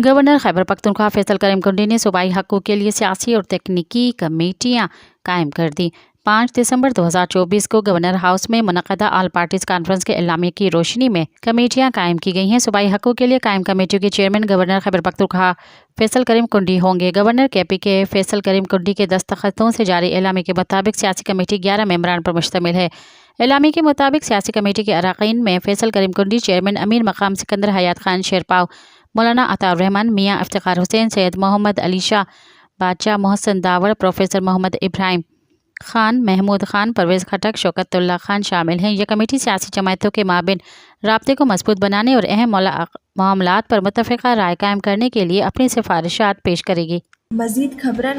Governor Khyber Pakhtunkhwa Faisal کریم کنڈی نے صوبائی حقوق کے لیے سیاسی اور تیکنیکی کمیٹیاں قائم کر دی۔ 5 دسمبر 2024 کو گورنر ہاؤس میں منعقدہ آل پارٹیز کانفرنس کے اعلامیے کی روشنی میں کمیٹیاں قائم کی گئی ہیں۔ صوبائی حقوق کے لیے قائم کمیٹیوں کے چیئرمین گورنر خیبر پختونخوا فیصل کریم کنڈی ہوں گے۔ گورنر KP کے فیصل کریم کنڈی کے دستخطوں سے جاری اعلامیے کے مطابق سیاسی کمیٹی 11 ممبران پر مشتمل ہے۔ اعلامیے کے مطابق سیاسی کمیٹی کے اراکین میں فیصل کریم کنڈی چیئرمین، امیر مقام سکندر حیات خان شیرپاؤ، مولانا عطا الرحمن، میاں افتخار حسین، سید محمد علی شاہ، بادشاہ محسن داوڑ، پروفیسر محمد ابراہیم خان، محمود خان، پرویز خٹک، شوکت اللہ خان شامل ہیں۔ یہ کمیٹی سیاسی جماعتوں کے مابین رابطے کو مضبوط بنانے اور اہم معاملات پر متفقہ رائے قائم کرنے کے لیے اپنی سفارشات پیش کرے گی۔ مزید خبرن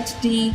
HD।